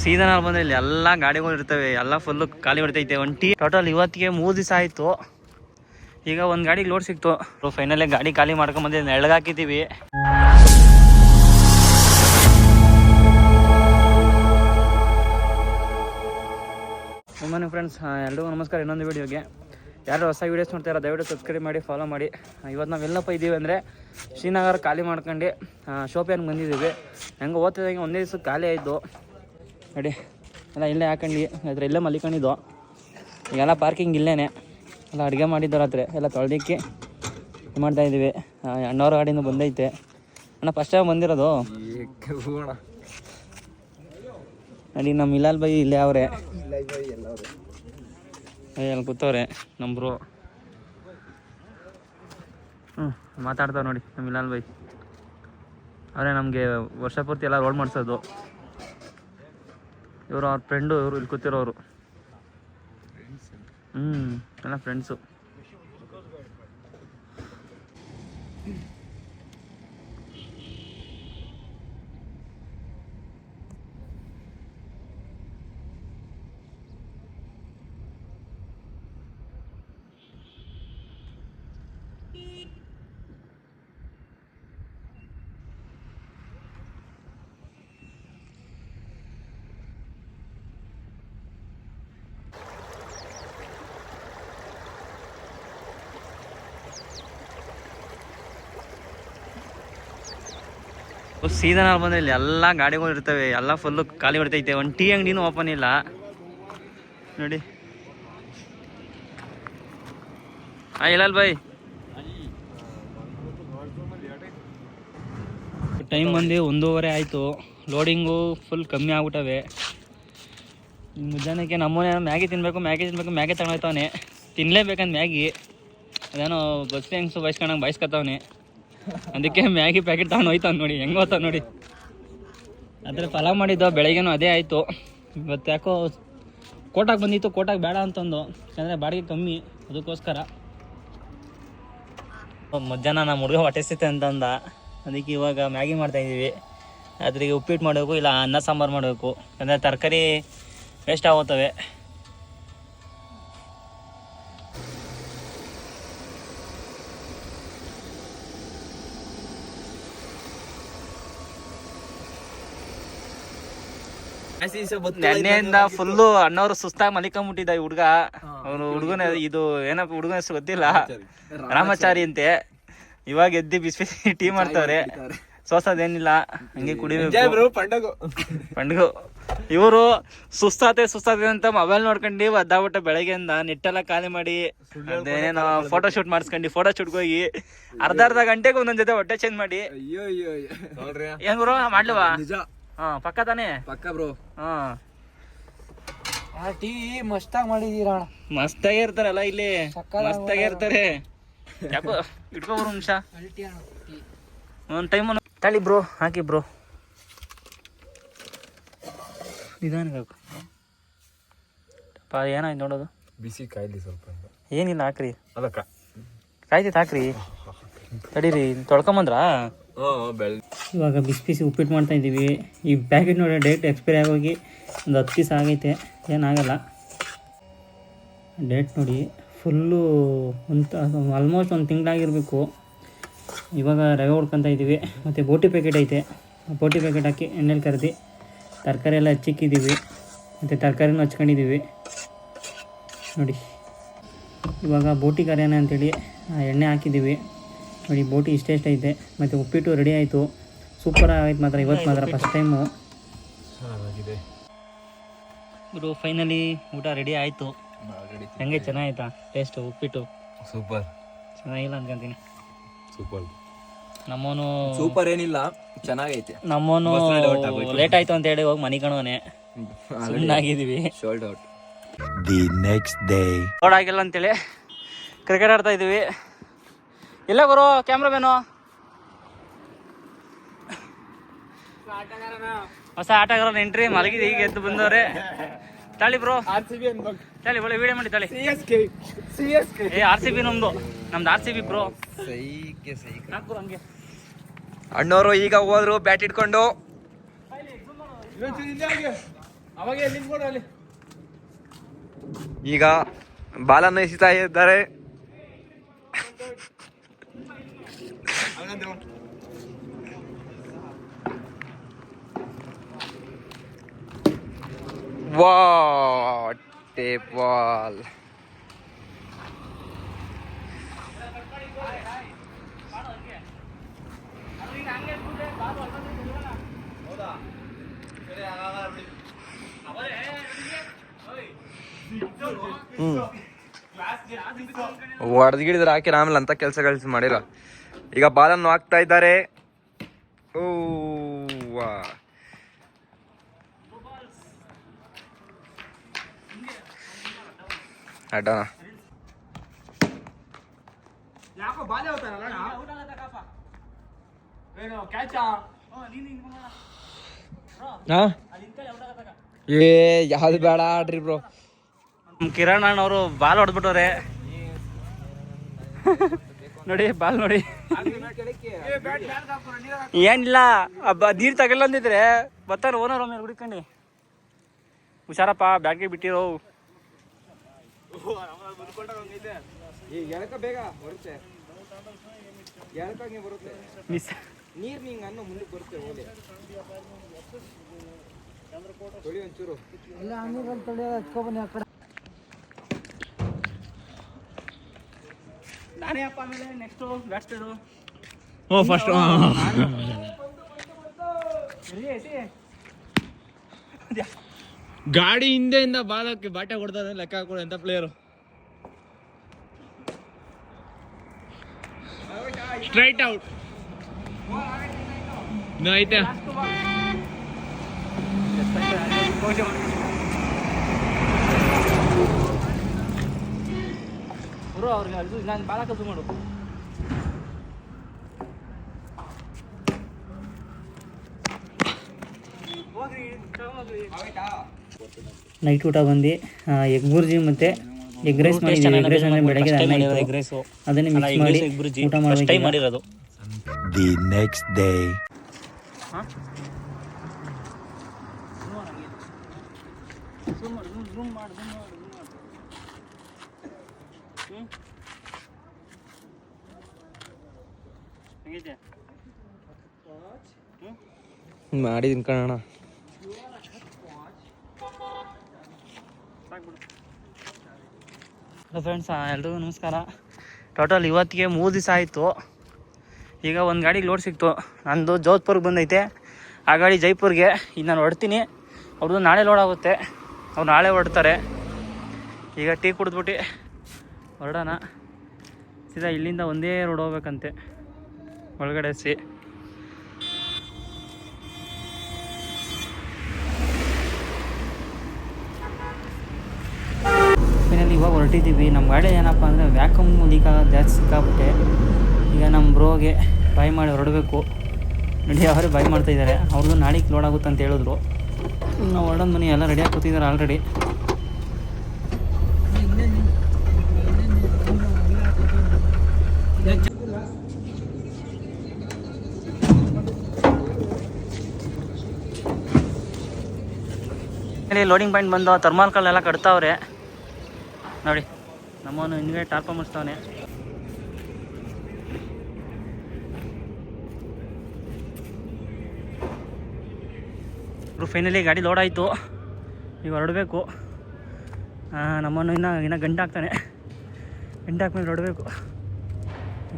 Season ಅಲ್ಲಿ ಬಂದ್ರೆ ಇಲ್ಲಿ ಎಲ್ಲ ಗಾಡಿಗಳು ಇರ್ತವೆ, ಎಲ್ಲ ಫುಲ್ಲು ಖಾಲಿ ಹೊಡಿತೈತೆ. ಒಂಟಿ ಟೋಟಲ್ ಇವತ್ತಿಗೆ 3 ದಿವಸ ಆಯಿತು. ಈಗ ಒಂದು ಗಾಡಿಗೆ ಲೋಡ್ ಸಿಕ್ತು. ಫೈನಲಿ ಗಾಡಿ ಖಾಲಿ ಮಾಡ್ಕೊಂಬಂದು ನೆಳಗಾಕಿದ್ದೀವಿ. ಮೊಮ್ಮನೆ ಫ್ರೆಂಡ್ಸ್, ಎಲ್ರಿಗೂ ನಮಸ್ಕಾರ. ಇನ್ನೊಂದು ವೀಡಿಯೋಗೆ ಯಾರು ಹೊಸ ವೀಡಿಯೋಸ್ ನೋಡ್ತಾರ ದಯವಿಟ್ಟು ಸಬ್ಸ್ಕ್ರೈಬ್ ಮಾಡಿ, ಫಾಲೋ ಮಾಡಿ. ಇವತ್ತು ನಾವು ಎಲ್ಲಪ್ಪ ಇದ್ದೀವಿ ಅಂದರೆ ಶ್ರೀನಗರ ಖಾಲಿ ಮಾಡ್ಕೊಂಡು ಶೋಪಿಯಾನ್ಗೆ ಬಂದಿದ್ದೀವಿ. ಹೆಂಗೆ ಓದ್ತಿದ್ದಂಗೆ ಒಂದೇ ದಿವಸ ಖಾಲಿ ಆಯಿತು ನೋಡಿ. ಎಲ್ಲ ಇಲ್ಲೇ ಹಾಕೊಂಡು ಅದ್ರ ಇಲ್ಲೇ ಮಲಿಕೊಂಡಿದ್ದು. ಈಗೆಲ್ಲ ಪಾರ್ಕಿಂಗ್ ಇಲ್ಲೇ ಎಲ್ಲ ಅಡುಗೆ ಮಾಡಿದ್ದು ರಾತ್ರಿ ಎಲ್ಲ ತೊಳೆದಿಕ್ಕಿ ಮಾಡ್ತಾಯಿದ್ದೀವಿ. ಅಣ್ಣವ್ರ ಗಾಡಿಯಿಂದ ಬಂದೈತೆ. ಅಣ್ಣ ಫಸ್ಟ್ ಟೈಮ್ ಬಂದಿರೋದು ನೋಡಿ. ನಮ್ಮ ಇಲಾಲ್ ಬೈ ಇಲ್ಲೇ ಅವರೇ, ಅಲ್ಲಿ ಕೂತವ್ರೆ ನಮ್ಮರು. ಮಾತಾಡ್ತಾವೆ ನೋಡಿ ನಮ್ಮ ಇಲಾಲ್ ಬೈ ಅವರೇ. ನಮಗೆ ವರ್ಷ ಪೂರ್ತಿ ಎಲ್ಲ ರೋಡ್ ಮಾಡಿಸೋದು. ಇವರು ಅವ್ರ ಫ್ರೆಂಡು, ಇವರು ಇಲ್ಲಿ ಕೂತಿರೋರು. ಎಲ್ಲ ಫ್ರೆಂಡ್ಸು. ಸೀಸನ್ ಅಲ್ಲಿ ಬಂದ್ರೆ ಇಲ್ಲಿ ಎಲ್ಲ ಗಾಡಿಗಳು ಇರ್ತವೆ, ಎಲ್ಲ ಫುಲ್ಲು ಖಾಲಿ ಹೊಡಿತೈತೆ. ಒಂದು ಟೀ ಅಂಗಡಿನೂ ಓಪನ್ ಇಲ್ಲ ನೋಡಿ. ಇಲ್ಲಲ್ ಬೈ ಟೈಮ್ ಬಂದು 1:30 ಆಯಿತು. ಲೋಡಿಂಗು ಫುಲ್ ಕಮ್ಮಿ ಆಗ್ಬಿಟ್ಟವೆ. ಮುಂಜಾನೆಗೆ ನಮ್ಮನೆ ಮ್ಯಾಗಿ ತಿನ್ನಬೇಕು ಮ್ಯಾಗಿ ತಗೊಂಡೋಗ್ತಾವನೆ. ತಿನ್ನಲೇಬೇಕಂತ ಮ್ಯಾಗಿ ಅದೇನೋ ಬಸ್ ಹೆಂಗ್ಸು ಬಯಸ್ಕೊಂಡಂಗೆ ಬಯಸ್ಕೊತಾವನೆ. ಅದಕ್ಕೆ ಮ್ಯಾಗಿ ಪ್ಯಾಕೆಟ್ ತಗೊಂಡು ಹೋಯ್ತಾನೆ ನೋಡಿ. ಹೆಂಗೆ ಹೋಗ್ತಾನೆ ನೋಡಿ. ಆದರೆ ಪಲಾವ್ ಮಾಡಿದ್ದೋ ಬೆಳಗ್ಗೆನೂ ಅದೇ ಆಯಿತು. ಇವತ್ತು ಯಾಕೋ ಕೋಟಾಗೆ ಬಂದಿತ್ತು, ಕೋಟಾಗೆ ಬೇಡ ಅಂತಂದು, ಯಾಕಂದರೆ ಬಾಡಿಗೆ ಕಮ್ಮಿ, ಅದಕ್ಕೋಸ್ಕರ. ಮಧ್ಯಾಹ್ನ ನಮ್ಮ ಹುಡುಗ ಹೊಟ್ಟೆ ಸಿತ್ತೆ ಅಂತಂದ. ಅದಕ್ಕೆ ಇವಾಗ ಮ್ಯಾಗಿ ಮಾಡ್ತಾಯಿದ್ದೀವಿ. ಅದ್ರಿಗೆ ಉಪ್ಪಿಟ್ಟು ಮಾಡಬೇಕು, ಇಲ್ಲ ಅನ್ನ ಸಾಂಬಾರು ಮಾಡಬೇಕು. ಅಂದರೆ ತರಕಾರಿ ವೇಸ್ಟ್ ಆಗೋತ್ತವೆ. ನೆನ್ನೆಯಿಂದ ಫುಲ್ಲು ಅಣ್ಣವ್ರು ಸುಸ್ತಾಗಿ ಮಲಿಕೊಂಬಿಟ್ಟಿದ್ದ ಈ ಹುಡುಗ. ಅವನು ಹುಡುಗನ ಇದು ಏನಪ್ಪ ಹುಡುಗನ ಹೆಸರು ಗೊತ್ತಿಲ್ಲ, ರಾಮಾಚಾರಿ ಅಂತೆ. ಇವಾಗ ಎದ್ದು ಬಿಸಿ ಬಿಸಿ ಟೀ ಮಾಡ್ತಾವ್ರೆ. ಸೋಸೋದೇನಿಲ್ಲ, ಹಂಗೆ ಕುಡಿಬೇಕು. ಪಂಡಗು ಇವರು ಸುಸ್ತಾತೆ ಅಂತ ಮೊಬೈಲ್ ನೋಡ್ಕೊಂಡು ಒದ್ದಾಬಿಟ್ಟ. ಬೆಳಗ್ಗೆಯಿಂದ ನೆಟ್ಟೆಲ್ಲ ಖಾಲಿ ಮಾಡಿ ಅದೇನೇನೋ ಫೋಟೋ ಶೂಟ್ ಮಾಡಿಸ್ಕೊಂಡು ಫೋಟೋ ಶೂಟ್ಗೆ ಹೋಗಿ ಅರ್ಧ ಗಂಟೆಗೆ ಒಂದೊಂದ್ ಜೊತೆ ಹೊಟ್ಟೆ ಚೇಂಜ್ ಮಾಡಿ. ಏನ್ ಗುರು ಮಾಡ್ಲವಾ? ಪಕ್ಕ ತಾನೇ? ಪಕ್ಕ ಬ್ರೋ. ಟೀ ಮಸ್ತಾಗಿ ಮಾಡಿದೀರ. ಮಸ್ತಾಗಿ ಇರ್ತಾರಲ್ಲ ಇಲ್ಲಿ, ಮಸ್ತಾಗಿ ಇರ್ತಾರೆ. ಯಾಕೋ ಇಟ್ಕೊಬ್ರು ನಿಮಿಷ ಒಂದು ಟೈಮ್ ತಳಿ ಬ್ರೋ. ಹಾಕಿ ಬ್ರೋ, ನಿಧಾನಕ್ಕೆ ಹಾಕು. ಏನಾಯ್ತು ನೋಡೋದು. ಬಿಸಿ ಕಾಯ್ಲಿ ಸ್ವಲ್ಪ. ಏನಿಲ್ಲ ಹಾಕ್ರಿ, ಅದಕ್ಕ ಕಾಯ್ತೈತೆ ಹಾಕ್ರಿ. ತಡೀರಿ, ತೊಳ್ಕೊಂಬಂದ್ರಾ? ಇವಾಗ ಬಿಸಿ ಬಿಸಿ ಉಪ್ಪಿಟ್ಟು ಮಾಡ್ತಾ ಇದ್ದೀವಿ. ಈ ಪ್ಯಾಕೆಟ್ ನೋಡಿ ಡೇಟ್ ಎಕ್ಸ್ಪೈರಿ ಆಗೋಗಿ ಒಂದು 10 ದಿವಸ ಆಗೈತೆ. ಏನಾಗಲ್ಲ. ಡೇಟ್ ನೋಡಿ ಫುಲ್ಲು ಆಲ್ಮೋಸ್ಟ್ 1 ತಿಂಗಳಾಗಿರಬೇಕು. ಇವಾಗ ರವೆ ಹೊಡ್ಕೊತಾ ಇದ್ದೀವಿ. ಮತ್ತು ಬೋಟಿ ಪ್ಯಾಕೆಟ್ ಐತೆ, ಬೋಟಿ ಪ್ಯಾಕೆಟ್ ಹಾಕಿ ಎಣ್ಣೆಲಿ ಕರೆದು ತರಕಾರಿ ಎಲ್ಲ ಹಚ್ಚಿಕ್ಕಿದ್ದೀವಿ. ಮತ್ತು ತರಕಾರಿನೂ ಹಚ್ಕೊಂಡಿದ್ದೀವಿ ನೋಡಿ. ಇವಾಗ ಬೋಟಿ ಕರಿಯೋಣ ಅಂತೇಳಿ ಎಣ್ಣೆ ಹಾಕಿದ್ದೀವಿ ನೋಡಿ. ಬೋಟಿ ಇಷ್ಟೇ ಐತೆ. ಮತ್ತು ಉಪ್ಪಿಟ್ಟು ರೆಡಿ ಆಯಿತು. ಸೂಪರ್ ಆಯ್ತು ಮಾತ್ರ. ಇವತ್ತು ಮಾತ್ರ ಫಸ್ಟ್ ಟೈಮು ಇವರು. ಫೈನಲಿ ಊಟ ರೆಡಿ ಆಯಿತು. ಹೆಂಗೆ ಚೆನ್ನಾಯ್ತಾ ಟೇಸ್ಟು? ಉಪ್ಪಿಟ್ಟು ಸೂಪರ್. ಚೆನ್ನಾಗಿಲ್ಲ ಅನ್ಕೊಂತೀನಿ. ಸೂಪರ್. ನಮ್ಮವನು ಸೂಪರ್ ಏನಿಲ್ಲ, ಚೆನ್ನಾಗೈತೆ. ನಮ್ಮವನು ಲೇಟ್ ಆಯಿತು ಅಂತೇಳಿ ಹೋಗಿ ಮನೆ ಕಣೋನೆ ಸುಮ್ಮನಾಗಿದ್ದೀವಿ. Should out the next day. Road ಆಗಿಲ್ಲ ಅಂತೇಳಿ ಕ್ರಿಕೆಟ್ ಆಡ್ತಾ ಇದ್ದೀವಿ. ಇಲ್ಲ ಗುರು ಕ್ಯಾಮ್ರಾಮೇನು? ಹೊಸ ಆಟಗಾರನ ಎಂಟ್ರಿ. ಮಲಗಿದೆ, ಈಗ ಎದ್ದು ಬಂದವ್ರೆ. ತಾಳಿ ಬ್ರೋ, ತಾಳಿ ಒಳ್ಳೆ ವಿಡಿಯೋ ಮಾಡಿ ತಾಳಿ. RCB ನಮ್ದು RCB ಬ್ರೋ. ಹಂಗೆ ಅಣ್ಣವರು ಈಗ ಹೋದ್ರು ಬ್ಯಾಟ್ ಇಟ್ಕೊಂಡು. ಈಗ ಬಾಲನ್ನು ಎಸಿತಾ ಇದ್ದಾರೆ. What a ball. ಹೊಡೆದ್ಗಿಡಿದ್ರೆ ಹಾಕಿ ಆಮೇಲೆ ಅಂತ ಕೆಲಸ ಮಾಡಿಲ್ಲ. ಈಗ ಬಾಲನ್ನು ಹಾಕ್ತಾ ಇದ್ದಾರೆ. ಓ ವಾ, ಅಡ್ಡ ಯಾವ್ದು ಬೇಡ ಆಡ್ರಿ ಬ್ರೋ. ಕಿರಣ್ ಅಣ್ಣ ಅವರು ಬಾಲ್ ಹೊಡೆದ್ಬಿಟ್ಟವ್ರೆ ನೋಡಿ, ಬಾಲ್ ನೋಡಿ. ಏನಿಲ್ಲ, ನೀರ್ ತಗಲ್ಲ ಅಂದಿದ್ರೆ ಬರ್ತಾರ ಓನರ್ ಒಮ್ಮೆ ಹುಡ್ಕೊಂಡು. ಹುಷಾರಪ್ಪ, ಬ್ಯಾಟ್ಗೆ ಬಿಟ್ಟಿರೋ. ಮಿಸ್ ನೀರ್ ನಿಂಗೆ ಅನ್ನ ಮುಂದಕ್ಕೆ ಬರುತ್ತೆ. ಹೋಗಿ ತೊಳಿ ಒಂಚೂರು ಎಲ್ಲ ನೀರಲ್ಲಿ ತೊಳೆಯೋದು ಹಚ್ಕೊಬನ್ನಿ ಆ ಕಡೆ. ನಾನೇ ಅಪ್ಪ. ಆಮೇಲೆ ನೆಕ್ಸ್ಟ್ ಬ್ಯಾಟ್ ಸ್ಪೀಡು. ಫಸ್ಟ್ ಗಾಡಿ ಹಿಂದೆಯಿಂದ ಬಾಲಕ್ಕೆ ಬಾಟೆ ಕೊಡ್ತಾರೆ. ಲೆಕ್ಕ ಹಾಕೊಳ್ಳಿ ಎಂತ ಪ್ಲೇಯರು. ಸ್ಟ್ರೈಟ್ ಔಟ್ ಐತೆ. ಅವ್ರಿಗೆ ಅದು ನಾನು ಬಾಳ ಕಸು ಮಾಡು. ನೈಟ್ ಊಟ ಬಂದು ಎಗ್ ಬುರ್ಜಿ ಮತ್ತೆ ಎಗ್ ರೈಸ್ ಮಾಡಿದ್ದೀವಿ. ಎಗ್ ರೈಸ್ ಅಂದರೆ ಬೆಳಗ್ಗೆ ಎಗ್ ರೈಸು ಅದನ್ನೇ ಮಿಕ್ಸ್ ಮಾಡಿ ಊಟ ಮಾಡಿರೋದು. The next day. ಮಾಡಿದೀನಿ ಕಣಣ್ಣ. ಫ್ರೆಂಡ್ಸ್, ಎಲ್ರಿಗೂ ನಮಸ್ಕಾರ. ಟೋಟಲ್ ಇವತ್ತಿಗೆ 3 ದಿವಸ ಆಯಿತು. ಈಗ ಒಂದು ಗಾಡಿಗೆ ಲೋಡ್ ಸಿಕ್ತು. ನಂದು ಜೋಧ್ಪುರ್ಗೆ ಬಂದೈತೆ, ಆ ಗಾಡಿ ಜೈಪುರ್ಗೆ. ಈಗ ನಾನು ಹೊಡ್ತೀನಿ, ಅವ್ರದ್ದು ನಾಳೆ ಲೋಡ್ ಆಗುತ್ತೆ. ಅವ್ರು ನಾಳೆ ಹೊಡ್ತಾರೆ. ಈಗ ಟೀ ಕುಡಿದ್ಬಿಟ್ಟು ಹೊರಡೋಣ. ಸೀದಾ ಇಲ್ಲಿಂದ ಒಂದೇ ರೋಡ್ ಹೋಗ್ಬೇಕಂತೆ ಒಳಗಡೆ. ಇವಾಗ ಹೊರಟಿದ್ದೀವಿ. ನಮ್ಮ ಗಾಡಿ ಏನಪ್ಪ ಅಂದರೆ ವ್ಯಾಕಮ್ ಲೀಕ್ ಆಗೋದು ಜಾಸ್ತಿ ಸಿಕ್ಕಾಬಿಟ್ಟೆ. ಈಗ ನಮ್ಮ ಬ್ರೋಗೆ ಬಾಯ್ ಮಾಡಿ ಹೊರಡಬೇಕು. ನೋಡಿ, ಅವರೇ ಬಾಯ್ ಮಾಡ್ತಾಯಿದ್ದಾರೆ. ಅವ್ರದ್ದು ನಾಳೆಗೆ ಲೋಡ್ ಆಗುತ್ತೆ ಅಂತ ಹೇಳಿದ್ರು. ನಾವು ಹೊರಡೋದು ಮನೆ ಎಲ್ಲ ರೆಡಿಯಾಗಿ ಕೂತಿದ್ದಾರೆ ಆಲ್ರೆಡಿ. ಲೋಡಿಂಗ್ ಪಾಯಿಂಟ್ ಬಂದು ಥರ್ಮಾಲ್ ಕಲ್ಲೆಲ್ಲ ಕಟ್ತಾವ್ರೆ ನೋಡಿ. ನಮ್ಮವನು ಹಿಂಗೆ ಟಾರ್ಪ ಮುಚ್ತಾವನೆ. ಫೈನಲಿ ಗಾಡಿ ಲೋಡ್ ಆಯಿತು. ಈಗ ಹೊರಡಬೇಕು. ನಮ್ಮನ್ನು ಇನ್ನೂ ಗಂಟೆ ಹಾಕ್ತಾನೆ. ಗಂಟೆ ಹಾಕ್ಮೇಲೆ ಹೊರಡಬೇಕು.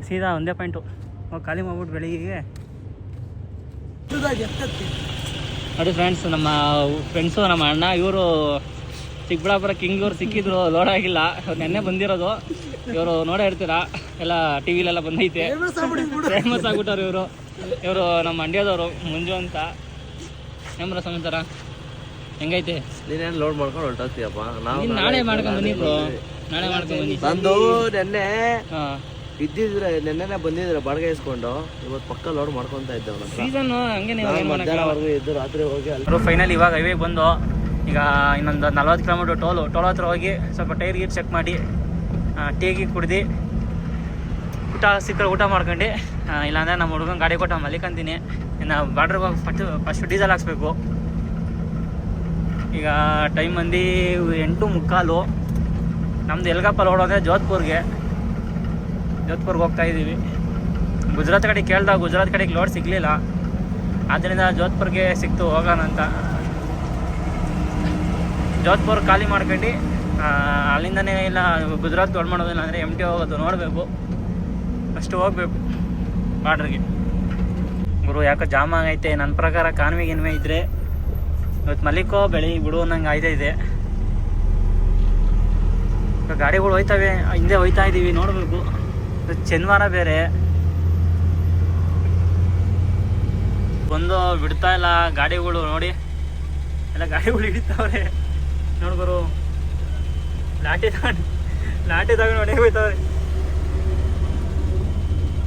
ಸೀದಾ ಒಂದೇ ಪಾಯಿಂಟು ಹೋಗಿ ಖಾಲಿ ಮಾಡ್ಬಿಟ್ಟು ಬೆಳಿಗ್ಗೆ. ನೋಡಿ ಫ್ರೆಂಡ್ಸ್, ನಮ್ಮ ಫ್ರೆಂಡ್ಸು, ನಮ್ಮ ಅಣ್ಣ ಇವರು ಚಿಕ್ಕಬಳ್ಳಾಪುರ ಕಿಂಗ್ ಇವ್ರು ಸಿಕ್ಕಿದ್ರು. ಲೋಡ್ ಆಗಿಲ್ಲ, ಅವ್ರು ನೆನ್ನೆ ಬಂದಿರೋದು. ಇವರು ನೋಡೇ ಇರ್ತೀರಾ, ಎಲ್ಲ ಟಿ ವಿಲೆಲ್ಲ ಬಂದೈತೆ. ಫೇಮಸ್ ಆಗ್ಬಿಟ್ಟವ್ರು ಇವರು. ಇವರು ನಮ್ಮ ಮಂಡ್ಯದವರು, ಮಂಜು ಅಂತ. ಏಮ್ರ ಸಮಾಚಾರ, ಹೆಂಗೈತೆ? ನೀನೇನು ಲೋಡ್ ಮಾಡ್ಕೊಂಡು ಹೊರಟೋಗ್ತೀಯಪ್ಪ. ನಾಳೆ ಮಾಡ್ಕೊಂಡು ಬನ್ನಿ ಬ್ರೋ, ನಾಳೆ ಮಾಡ್ಕೊಂಡು ಬನ್ನಿ. ನಂದು ನೆನ್ನೆ ಇದ್ದಿದ್ರೆ ನೆನ್ನೆನೆ ಬಂದಿದ್ರೆ ಬಾಡಿಗೆ ಇಸ್ಕೊಂಡು ಇವತ್ತು ಪಕ್ಕ ಲೋಡ್ ಮಾಡ್ಕೊಂತ ಇದ್ದೆ. ಸೀಸನ್ ಹಂಗೆ ಮಧ್ಯಾಹ್ನವರೆಗೂ ಇದ್ದು ರಾತ್ರಿ ಹೋಗಿ ಫೈನಲ್ ಇವಾಗ ಹೈವೇಗೆ ಬಂದು ಈಗ ಇನ್ನೊಂದು 40 ಕಿಲೋಮೀಟ್ರ್ ಟೋಲ್ ಹತ್ರ ಹೋಗಿ ಸ್ವಲ್ಪ ಟೈರ್ ಗೀರ್ ಚೆಕ್ ಮಾಡಿ ಟೀಗಿ ಕುಡ್ದು ಊಟ ಸಿಕ್ಕರೆ ಊಟ ಮಾಡ್ಕೊಂಡು, ಇಲ್ಲಾಂದರೆ ನಮ್ಮ ಹುಡುಗನ ಗಾಡಿ ಕೊಟ್ಟು ಮಲಿಕಂತೀನಿ. ಇನ್ನು ಬಾರ್ಡ್ರಿಗೆ ಹೋಗಿ ಫಸ್ಟ್ ಡೀಸೆಲ್ ಹಾಕ್ಸ್ಬೇಕು. ಈಗ ಟೈಮ್ ಬಂದು 8:45. ನಮ್ಮದು ಎಲ್ಗಪ್ಪಲ್ಲಿ ಹೊಡೋದ್ರೆ ಜೋಧ್ಪುರ್ಗೆ ಹೋಗ್ತಾ ಇದ್ದೀವಿ. ಗುಜರಾತ್ ಕಡೆ ಕೇಳ್ದಾಗ ಗುಜರಾತ್ ಕಡೆಗೆ ಲೋಡ್ ಸಿಗಲಿಲ್ಲ, ಆದ್ದರಿಂದ ಜೋಧ್ಪುರ್ಗೆ ಸಿಕ್ತು ಹೋಗೋಣ ಅಂತ. ಜೋಧ್ಪುರ್ ಖಾಲಿ ಮಾಡ್ಕೊಂಡು ಅಲ್ಲಿಂದನೇ ಇಲ್ಲ ಗುಜರಾತ್ ಲೋಡ್ ಮಾಡೋದಿಲ್ಲ ಅಂದರೆ MT ಹೋಗೋದು ನೋಡಬೇಕು, ಅಷ್ಟು ಹೋಗ್ಬೇಕು ಬಾರ್ಡ್ರಿಗೆ. ಗುರು ಯಾಕೋ ಜಾಮ್ ಆಗೈತೆ. ನನ್ನ ಪ್ರಕಾರ ಕಾನ್ವೆ ಇದ್ದರೆ ಇವತ್ತು ಮಲಿಕೋ ಬೆಳಿ ಬಿಡು ಅನ್ನಂಗೆ ಇದೆ. ಗಾಡಿಗಳು ಹೋಯ್ತವೆ, ಹಿಂದೆ ಹೋಯ್ತಾ ಇದ್ದೀವಿ, ನೋಡಬೇಕು. ಶನಿವಾರ ಬೇರೆ ಒಂದು ಬಿಡ್ತಾ ಇಲ್ಲ ಗಾಡಿಗಳು. ನೋಡಿ ಎಲ್ಲ ಗಾಡಿಗಳು ಹಿಡಿತಾವ್ರೆ ನೋಡ್ಗುರು. ಲಾಟಿ ತಗೊಂಡು ನೋಡಿ ಹೋಯ್ತವ್ರೆ.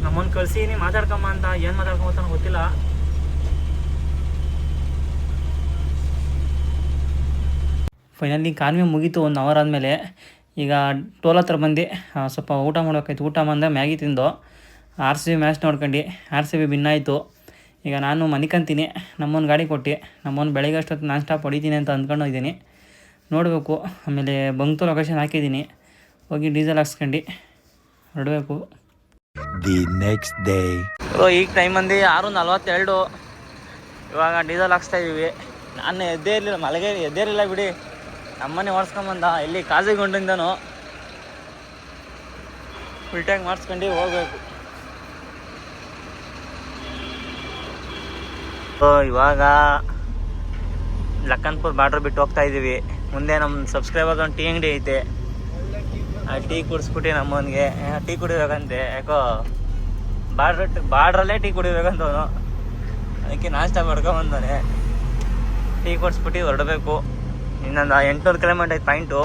ನಮ್ಮನ್ನು ಕಳ್ಸೀನಿ ಮಾತಾಡ್ಕಮ್ಮ ಅಂತ, ಏನು ಮಾತಾಡ್ಕೊಂಬತ್ತಾನ ಗೊತ್ತಿಲ್ಲ. ಫೈನಲಿ ಕಾನ್ವೆ ಮುಗೀತು 1 ಅವರ್ ಆದಮೇಲೆ. ಈಗ ಟೋಲ್ ಹತ್ರ ಬಂದು ಸ್ವಲ್ಪ ಊಟ ಮಾಡೋಕ್ಕಾಯ್ತು. ಊಟ ಬಂದ ಮ್ಯಾಗಿ ತಿಂದು RCB ಮ್ಯಾಚ್ ನೋಡ್ಕೊಂಡು RCB ಬಿನ್ನಾಯಿತು. ಈಗ ನಾನು ಮನಿಕಂತೀನಿ. ನಮ್ಮೊಂದು ಗಾಡಿ ಕೊಟ್ಟು ನಮ್ಮೊಂದು ಬೆಳಗ್ಗೆ ಅಷ್ಟೊತ್ತು ನಾನ್ ಸ್ಟಾಪ್ ಹೊಡಿತೀನಿ ಅಂತ ಅಂದ್ಕೊಂಡು ಇದ್ದೀನಿ, ನೋಡಬೇಕು. ಆಮೇಲೆ ಬಂತು ಲೊಕೇಶನ್ ಹಾಕಿದ್ದೀನಿ, ಹೋಗಿ ಡೀಸೆಲ್ ಹಾಕ್ಸ್ಕೊಂಡು ಹೊರಡಬೇಕು. The next day. ಈಗ ಟೈಮ್ ಬಂದು 6:42. ಇವಾಗ ಡೀಸೆಲ್ ಹಾಕ್ಸ್ತಾ ಇದ್ದೀವಿ. ನಾನು ಎದ್ದೇ ಇರಲಿಲ್ಲ ಬಿಡಿ. ನಮ್ಮನೆ ಓಡಿಸ್ಕೊಂಬಂದ ಇಲ್ಲಿ ಕಾಜಿಗೊಂಡಿಂದನು ಫುಲ್ ಟ್ಯಾಂಕ್ ಮಾಡಿಸ್ಕೊಂಡು ಹೋಗ್ಬೇಕು. ಇವಾಗ ಲಕ್ಕನ್ಪುರ್ ಬಾರ್ಡ್ರ್ ಬಿಟ್ಟು ಹೋಗ್ತಾ ಇದ್ದೀವಿ. ಮುಂದೆ ನಮ್ಮ ಸಬ್ಸ್ಕ್ರೈಬರ್ಸ್ ಒಂದು ಟೀ ಅಂಗಡಿ ಐತೆ, ಆ ಟೀ ಕುಡಿಸ್ಬಿಟ್ಟು ನಮ್ಮನಿಗೆ ಟೀ ಕುಡಿಬೇಕಂತೆ. ಯಾಕೋ ಬಾರ್ಡ್ರಲ್ಲೇ ಟೀ ಕುಡಿಬೇಕಂತ ಅವನು, ಅದಕ್ಕೆ ನಾಷ್ಟ ಮಾಡ್ಕೊಂಬಂದಾನೆ. ಟೀ ಕೊಡಿಸ್ಬಿಟ್ಟು ಹೊರಡಬೇಕು. ಇನ್ನೊಂದು 800 ಕಿಲೋಮೀಟರ್ ಐತೆ ಪಾಯಿಂಟು.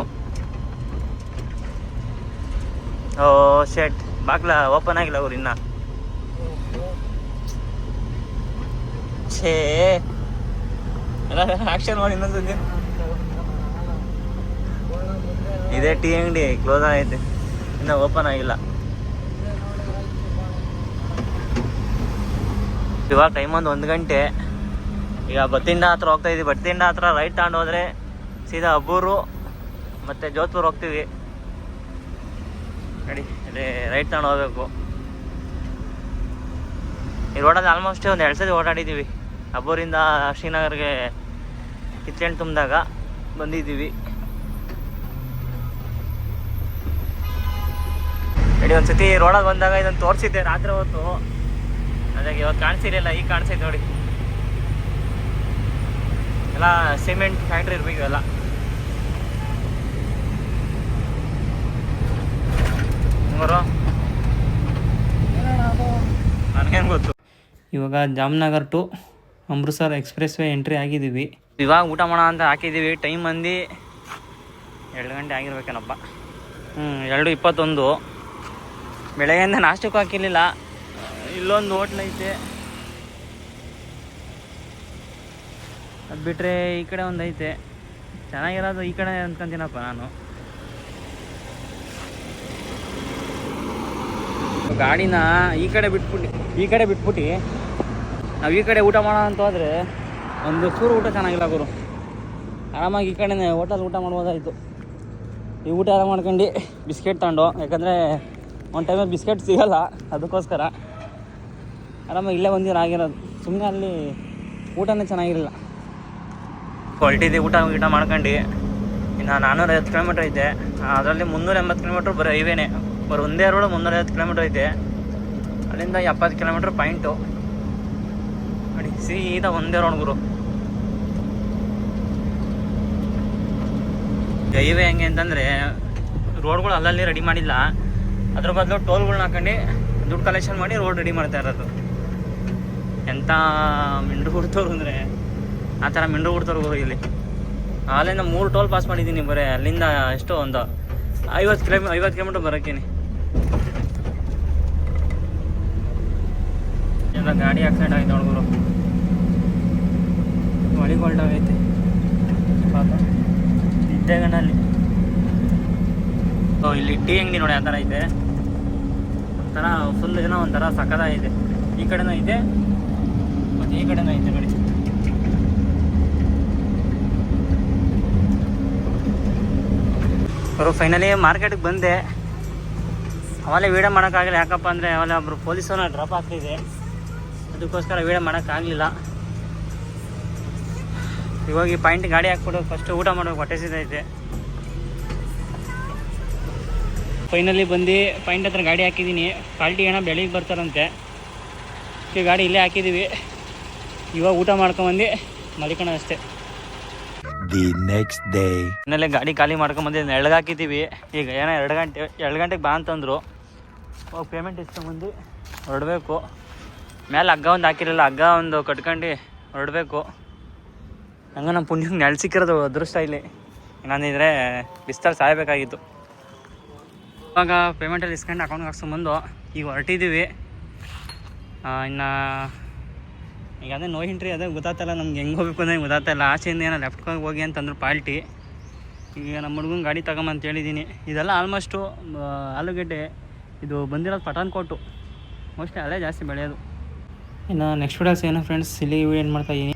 ಓ ಶೆಟ್, ಬಾಗ್ಲ ಓಪನ್ ಆಗಿಲ್ಲ ಅವ್ರು ಇನ್ನ. ಛೇ ಎಲ್ಲ ಆಕ್ಷನ್ ಮಾಡಿ ಇನ್ನೊಂದ್ಸತಿ. ಇದೇ ಟೀ ಅಂಗಡಿ ಕ್ಲೋಸ್ ಆಗೈತೆ, ಇನ್ನು ಓಪನ್ ಆಗಿಲ್ಲ. ಇವಾಗ ಟೈಮ್ ಒಂದು 1 ಗಂಟೆ. ಈಗ ಬತ್ತಿಂಡ ಹತ್ರ ಹೋಗ್ತಾ ಇದ್ದೀವಿ. ಬತ್ತಿಂಡ ಹತ್ರ ರೈಟ್ ತಗೊಂಡು ಹೋದರೆ ಸೀದಾ ಅಬ್ಬೂರು ಮತ್ತು ಜೋಧ್ಪುರ್ ಹೋಗ್ತೀವಿ. ನೋಡಿ ಇಲ್ಲಿ ರೈಟ್ ತಗೊಂಡು ಹೋಗ್ಬೇಕು. ಈ ರೋಡಲ್ಲಿ ಆಲ್ಮೋಸ್ಟ್ ಒಂದು 2 ಸತಿ ಓಡಾಡಿದ್ದೀವಿ. ಅಬ್ಬೂರಿಂದ ಶ್ರೀನಗರ್ಗೆ ಕಿತ್ಲೆಣ್ಣು ತುಂಬಿದಾಗ ಬಂದಿದ್ದೀವಿ. ನೋಡಿ ಒಂದು ಸತಿ ರೋಡಲ್ಲಿ ಬಂದಾಗ ಇದನ್ನು ತೋರಿಸಿದ್ದೆ ರಾತ್ರಿ ಹೊತ್ತು, ಅದಾಗಿ ಇವತ್ತು ಕಾಣಿಸಿರಲಿಲ್ಲ. ಈಗ ಕಾಣಿಸೈತೆ ನೋಡಿ. ಎಲ್ಲ ಸಿಮೆಂಟ್ ಫ್ಯಾಕ್ಟ್ರಿ ಇರ್ಬೇಕು ಇವೆಲ್ಲ. ನನಗೇನು ಗೊತ್ತು. ಇವಾಗ Jamnagar to Amritsar express way entry ಆಗಿದ್ದೀವಿ. ಇವಾಗ ಊಟ ಮಾಡೋಣ ಅಂತ ಹಾಕಿದ್ದೀವಿ. ಟೈಮ್ ಬಂದು 2 ಗಂಟೆ ಆಗಿರ್ಬೇಕೇನಪ್ಪ. 2:21. ಬೆಳಗ್ಗೆಯಿಂದ ನಾಷ್ಟಕ್ಕೂ ಹಾಕಿರಲಿಲ್ಲ. ಇಲ್ಲೊಂದು ಹೋಟ್ಲ್ ಐತೆ, ಅದು ಬಿಟ್ಟರೆ ಈ ಕಡೆ ಒಂದು ಐತೆ. ಚೆನ್ನಾಗಿರೋದು ಈ ಕಡೆ ಅಂದ್ಕೊಂತೀನಪ್ಪ ನಾನು. ಗಾಡಿನ ಈ ಕಡೆ ಬಿಟ್ಬಿಟ್ಟು ನಾವು ಈ ಕಡೆ ಊಟ ಮಾಡೋಣ ಅಂತ ಹೋದರೆ ಒಂದು ಚೂರು ಊಟ ಚೆನ್ನಾಗಿಲ್ಲ ಗುರು. ಆರಾಮಾಗಿ ಈ ಕಡೆನೇ ಹೋಟೆಲ್ ಊಟ ಮಾಡ್ಬೋದಾಯಿತು. ಈ ಊಟ ಎಲ್ಲ ಮಾಡ್ಕೊಂಡು ಬಿಸ್ಕೆಟ್ ತಗೊಂಡು, ಯಾಕಂದರೆ ಒಂದು ಟೈಮಲ್ಲಿ ಬಿಸ್ಕೆಟ್ ಸಿಗೋಲ್ಲ, ಅದಕ್ಕೋಸ್ಕರ ಆರಾಮಾಗಿ ಇಲ್ಲೇ ಬಂದಿರೋ ಆಗಿರೋದು. ಸುಮ್ಮನೆ ಅಲ್ಲಿ ಊಟನೇ ಚೆನ್ನಾಗಿರಲಿಲ್ಲ. ಕ್ವಾಲಿಟಿದೆ ಊಟ ಮಾಡ್ಕೊಂಡು ಇನ್ನು 450 ಕಿಲೋಮೀಟ್ರ್ ಐತೆ. ಅದರಲ್ಲಿ 380 ಕಿಲೋಮೀಟ್ರ್ ಬರೀ ಹೈವೇನೆ. ಬರೀ ಒಂದೇ ರೋಡು 350 ಕಿಲೋಮೀಟ್ರ್ ಐತೆ. ಅಲ್ಲಿಂದ 70 ಕಿಲೋಮೀಟ್ರ್ ಪಾಯಿಂಟು. ನೋಡಿ ಸೀದಾ ಒಂದೇ ರೋಡ್ ಗುರು. ಹೈವೇ ಹೆಂಗೆ ಅಂತಂದರೆ ರೋಡ್ಗಳು ಅಲ್ಲಲ್ಲಿ ರೆಡಿ ಮಾಡಿಲ್ಲ, ಅದ್ರ ಬದಲು ಟೋಲ್ಗಳ್ನ ಹಾಕೊಂಡು ದುಡ್ಡು ಕಲೆಕ್ಷನ್ ಮಾಡಿ ರೋಡ್ ರೆಡಿ ಮಾಡ್ತಾ ಇರೋದು. ಎಂಥ ಮಿಂಡ್ರು ಹುಡ್ತವ್ರು ಅಂದರೆ ಆ ಥರ ಮಿಂಡ್ರು ಹುಡ್ತವ್ರು ಗುರು ಇಲ್ಲಿ. ಅಲ್ಲಿಂದ 3 ಟೋಲ್ ಪಾಸ್ ಮಾಡಿದ್ದೀನಿ ಬರೀ. ಅಲ್ಲಿಂದ ಎಷ್ಟೋ ಒಂದು 50 ಕಿಲೋಮೀಟ್ರ್ ಬರೋಕ್ಕೇನೆ. ಎಲ್ಲ ಗಾಡಿ ಆಕ್ಸಿಡೆಂಟ್ ಆಗಿದೆ ನೋಡ್ಗುರು. ಹೊಳಿಗೊಳ್ಡಾಗೈತೆ ಪಾಪ ನಿದ್ದೆಗಣ್ಣಲ್ಲಿ. ಇಲ್ಲಿ ಟೀ ಅಂಗಡಿ ನೋಡಿ ಆ ಥರ ಇದೆ. ಒಂಥರ ಫುಲ್ ಏನೋ ಒಂಥರ ಸಕ್ಕದಾಗಿದೆ. ಈ ಕಡೆನೂ ಇದೆ ಮತ್ತು ಈ ಕಡೆನೂ ಐತೆ ನೋಡಿ. ಅವರು ಫೈನಲಿ ಮಾರ್ಕೆಟಿಗೆ ಬಂದೆ. ಅವಾಗಲೇ ವೀಡಿಯೋ ಮಾಡೋಕ್ಕಾಗಲ್ಲ, ಯಾಕಪ್ಪ ಅಂದರೆ ಅವಾಗಲೇ ಒಬ್ಬರು ಪೊಲೀಸರನ್ನ ಡ್ರಾಪ್ ಆಗ್ತಿದೆ, ಅದಕ್ಕೋಸ್ಕರ ವೀಡಿಯೋ ಮಾಡೋಕ್ಕಾಗಲಿಲ್ಲ. ಇವಾಗ ಈ ಪಾಯಿಂಟ್ ಗಾಡಿ ಹಾಕ್ಬಿಟ್ಟು ಫಸ್ಟು ಊಟ ಮಾಡೋಕೆ ಹೊಟ್ಟೆ ಸಿದೈತೆ. ಫೈನಲಿ ಬಂದು ಪಾಯಿಂಟ್ ಹತ್ರ ಗಾಡಿ ಹಾಕಿದ್ದೀನಿ. ಪಾಲ್ಟಿ ಏನೋ ಬೆಳಿಗ್ಗೆ ಬರ್ತಾರಂತೆ, ಗಾಡಿ ಇಲ್ಲೇ ಹಾಕಿದ್ದೀವಿ. ಇವಾಗ ಊಟ ಮಾಡ್ಕೊಂಬಂದು ಮಲಿಕೋಣ ಅಷ್ಟೇ. The next day. ಇನ್ನಲ್ಲೇ ಗಾಡಿ ಖಾಲಿ ಮಾಡ್ಕೊಂಬಂದು ಎಳ್ಗೆ ಹಾಕಿದ್ದೀವಿ. ಈಗ ಏನೋ 2 ಗಂಟೆಗೆ ಬಾ ಅಂತಂದರು. ಹೋಗಿ ಪೇಮೆಂಟ್ ಇಸ್ಕೊಂಬಂದು ಹೊರಡಬೇಕು. ಮೇಲೆ ಹಗ್ಗ ಒಂದು ಹಾಕಿರಲಿಲ್ಲ, ಹಗ್ಗ ಒಂದು ಕಟ್ಕೊಂಡು ಹೊರಡಬೇಕು. ಹಂಗೆ ನಮ್ಮ ಪುಣ್ಯಕ್ಕೆ ನೆಲ ಸಿಕ್ಕಿರೋದು ಅದೃಷ್ಟ ಇಲ್ಲಿ, ಇನ್ನಂದಿದ್ರೆ ಬಿಸ್ತಲ್ಲಿ ಸಾಯಬೇಕಾಗಿತ್ತು. ಇವಾಗ ಪೇಮೆಂಟಲ್ಲಿ ಇಸ್ಕೊಂಡು ಅಕೌಂಟ್ಗೆ ಹಾಕ್ಸ್ಕೊಂಬಂದು ಈಗ ಹೊರಟಿದ್ದೀವಿ. ಇನ್ನು ಈಗ ಅದೇ ನೋ ಎಂಟ್ರಿ ಅದೇ ಗೊತ್ತಾಗ್ತಾಯಿಲ್ಲ ನಮ್ಗೆ, ಹೆಂಗೆ ಹೋಗ್ಬೇಕು ಅಂದರೆ ಗೊತ್ತಾಗ್ತಾಯಿಲ್ಲ. ಆಚೆಯಿಂದ ಏನೋ ಲೆಫ್ಟ್ಗೆ ಹೋಗಿ ಅಂತಂದ್ರು ಪಾಲ್ಟಿ. ಈಗ ನಮ್ಮ ಹುಡುಗನ ಗಾಡಿ ತಗೊಂಬಂತ ಹೇಳಿದ್ದೀನಿ. ಇದೆಲ್ಲ ಆಲ್ಮೋಸ್ಟು ಆಲೂಗೆಡ್ಡೆ ಇದು ಬಂದಿರೋದು ಪಠಾಣ್ಕೋಟು, ಮೋಸ್ಟ್ಲಿ ಅದೇ ಜಾಸ್ತಿ ಬೆಳೆಯೋದು. ಇನ್ನು ನೆಕ್ಸ್ಟ್ ವಿಡಿಯೋಸ್ ಏನೋ ಫ್ರೆಂಡ್ಸ್, ಇಲ್ಲಿ ವಿಡಿಯೋ ಏನು ಮಾಡ್ತಾಯಿದ್ದೀನಿ.